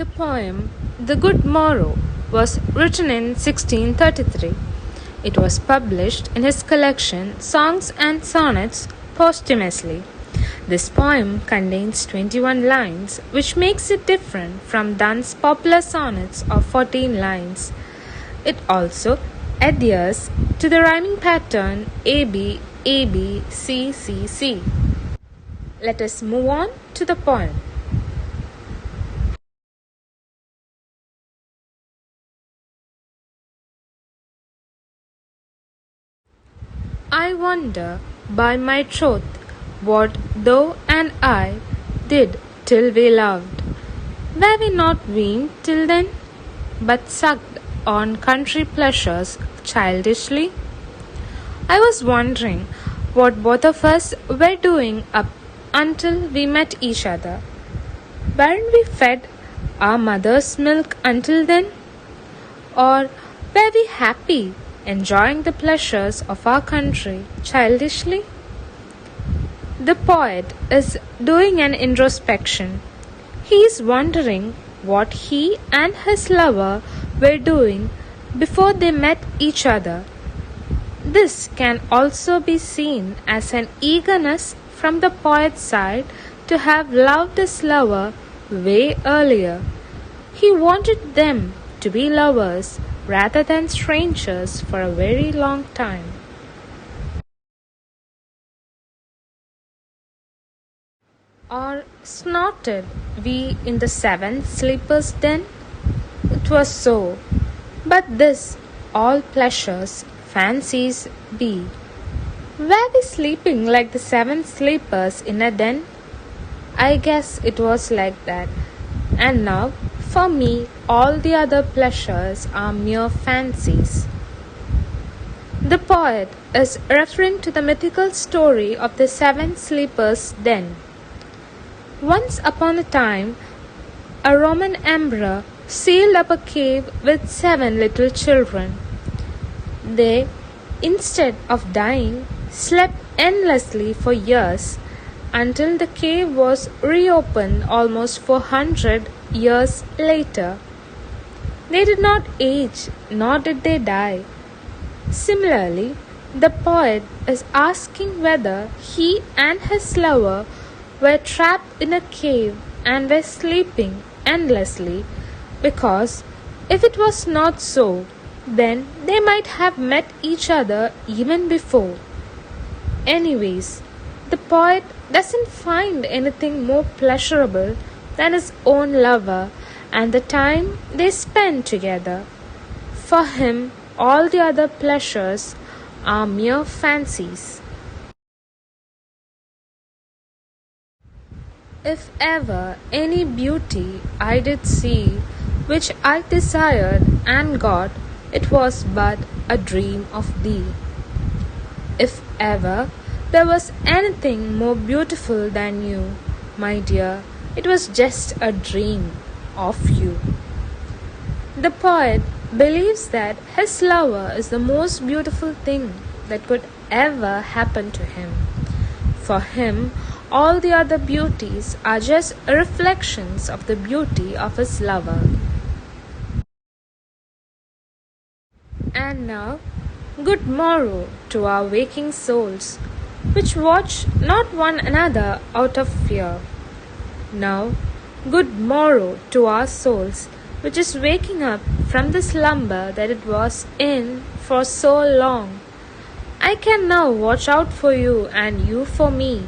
The poem "The Good Morrow" was written in 1633. It was published in his collection Songs and Sonnets posthumously. This poem contains 21 lines, which makes it different from Donne's popular sonnets of 14 lines. It also adheres to the rhyming pattern AB, AB, C, C, C. Let us move on to the poem. I wonder, by my troth, what thou and I did till we loved. Were we not weaned till then, but sucked on country pleasures childishly? I was wondering what both of us were doing up until we met each other. Weren't we fed our mother's milk until then? Or were we happy, enjoying the pleasures of our country childishly? The poet is doing an introspection. He is wondering what he and his lover were doing before they met each other. This can also be seen as an eagerness from the poet's side to have loved his lover way earlier. He wanted them to be lovers rather than strangers for a very long time. Or snorted we in the seven sleepers then? 'Twas so. But this all pleasures, fancies be. Were we sleeping like the seven sleepers in a den? I guess it was like that. And now, for me, all the other pleasures are mere fancies. The poet is referring to the mythical story of the seven sleepers' den. Once upon a time, a Roman emperor sealed up a cave with 7 little children. They, instead of dying, slept endlessly for years until the cave was reopened almost 400 years later. They did not age, nor did they die. Similarly, the poet is asking whether he and his lover were trapped in a cave and were sleeping endlessly, because if it was not so, then they might have met each other even before. Anyways, the poet doesn't find anything more pleasurable than his own lover and the time they spend together. For him, all the other pleasures are mere fancies. If ever any beauty I did see, which I desired and got, it was but a dream of thee. If ever there was anything more beautiful than you, my dear, it was just a dream of you. The poet believes that his lover is the most beautiful thing that could ever happen to him. For him, all the other beauties are just reflections of the beauty of his lover. And now, good morrow to our waking souls, which watch not one another out of fear. Now, good morrow to our souls, which is waking up from the slumber that it was in for so long. I can now watch out for you and you for me.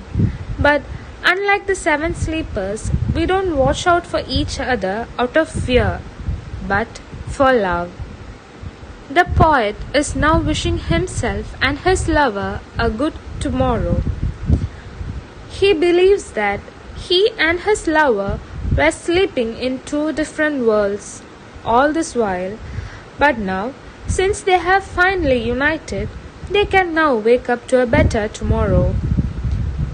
But unlike the 7 sleepers, we don't watch out for each other out of fear, but for love. The poet is now wishing himself and his lover a good tomorrow. He believes that he and his lover were sleeping in 2 different worlds all this while, but now, since they have finally united, they can now wake up to a better tomorrow.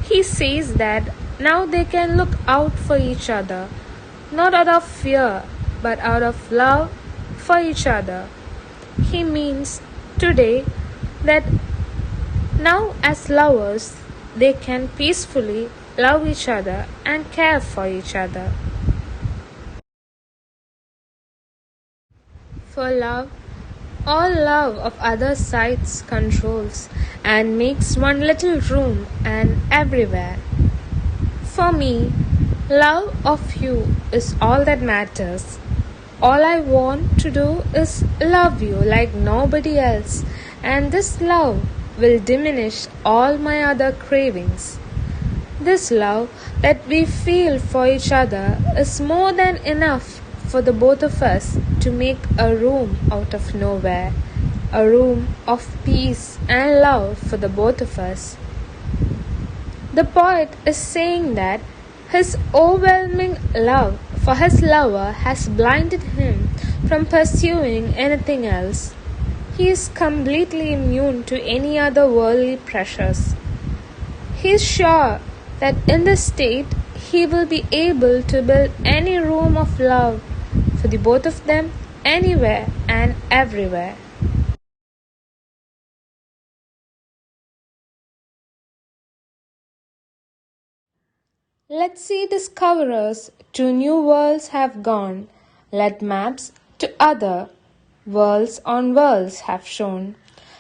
He says that now they can look out for each other, not out of fear, but out of love for each other. He means today that now as lovers they can peacefully love each other and care for each other. For love, all love of other sides controls and makes one little room and everywhere. For me, love of you is all that matters. All I want to do is love you like nobody else, and this love will diminish all my other cravings. This love that we feel for each other is more than enough for the both of us to make a room out of nowhere, a room of peace and love for the both of us. The poet is saying that his overwhelming love for his lover has blinded him from pursuing anything else. He is completely immune to any other worldly pressures. He is sure that in this state he will be able to build any room of love for the both of them anywhere and everywhere. Let sea discoverers to new worlds have gone. Let maps to other worlds on worlds have shown.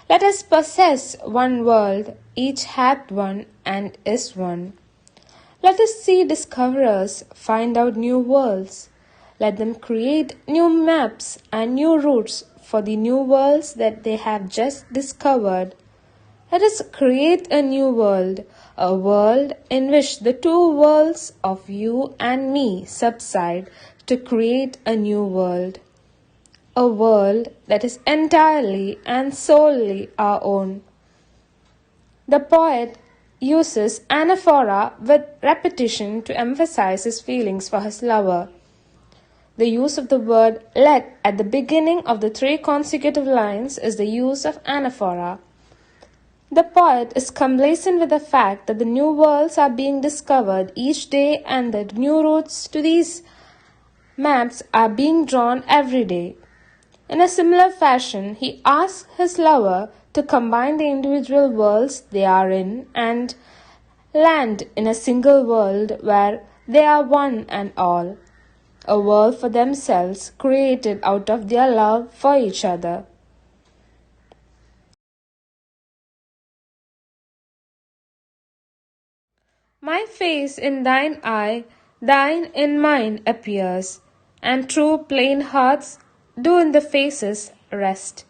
Let us possess one world, each hath one and is one. Let us see discoverers find out new worlds. Let them create new maps and new routes for the new worlds that they have just discovered. Let us create a new world, a world in which the two worlds of you and me subside to create a new world. A world that is entirely and solely our own. The poet uses anaphora with repetition to emphasize his feelings for his lover. The use of the word let at the beginning of the 3 consecutive lines is the use of anaphora. The poet is complacent with the fact that the new worlds are being discovered each day and that new routes to these maps are being drawn every day. In a similar fashion, he asks his lover to combine the individual worlds they are in and land in a single world where they are one and all, a world for themselves created out of their love for each other. My face in thine eye, thine in mine appears, and true plain hearts do in the faces rest.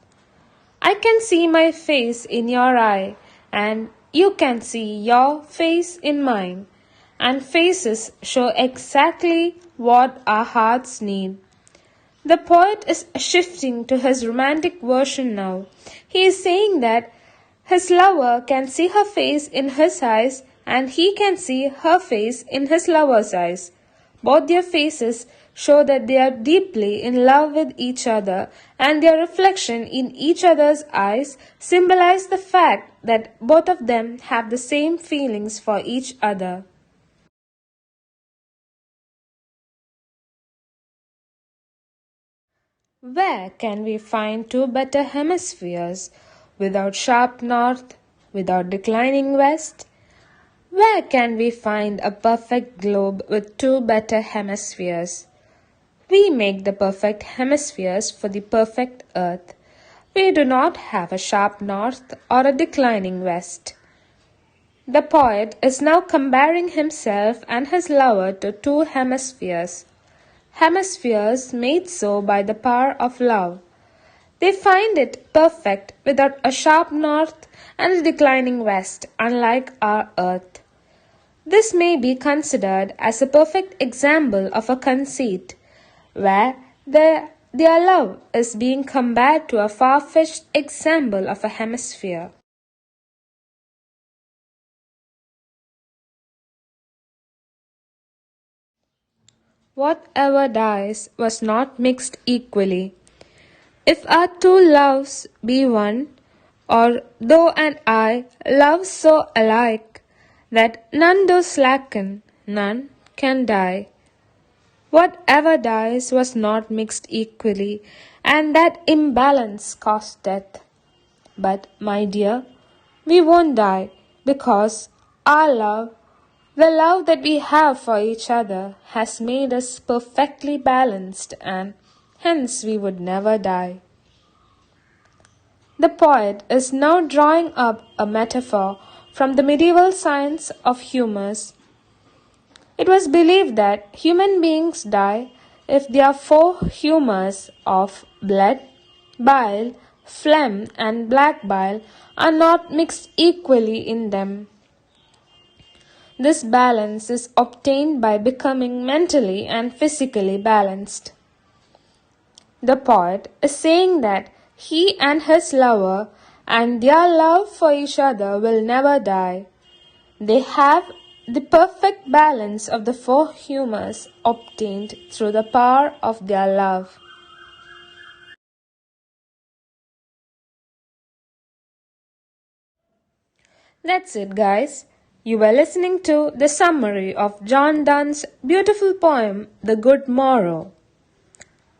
I can see my face in your eye, and you can see your face in mine, and faces show exactly what our hearts need. The poet is shifting to his romantic version now. He is saying that his lover can see her face in his eyes and he can see her face in his lover's eyes. Both their faces show that they are deeply in love with each other, and their reflection in each other's eyes symbolize the fact that both of them have the same feelings for each other. Where can we find two better hemispheres without sharp north, without declining west? Where can we find a perfect globe with two better hemispheres? We make the perfect hemispheres for the perfect earth. We do not have a sharp north or a declining west. The poet is now comparing himself and his lover to two hemispheres. Hemispheres made so by the power of love. They find it perfect without a sharp north and a declining west, unlike our earth. This may be considered as a perfect example of a conceit, where their love is being compared to a far-fetched example of a hemisphere. Whatever dies was not mixed equally. If our two loves be one, or thou and I love so alike, that none do slacken, none can die. Whatever dies was not mixed equally, and that imbalance caused death. But, my dear, we won't die, because our love, the love that we have for each other, has made us perfectly balanced and hence we would never die. The poet is now drawing up a metaphor from the medieval science of humors. It was believed that human beings die if their four humors of blood, bile, phlegm, and black bile are not mixed equally in them. This balance is obtained by becoming mentally and physically balanced. The poet is saying that he and his lover and their love for each other will never die. They have the perfect balance of the four humors obtained through the power of their love. That's it, guys. You were listening to the summary of John Donne's beautiful poem, The Good Morrow.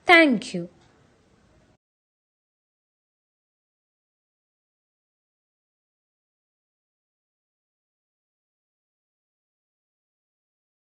Thank you.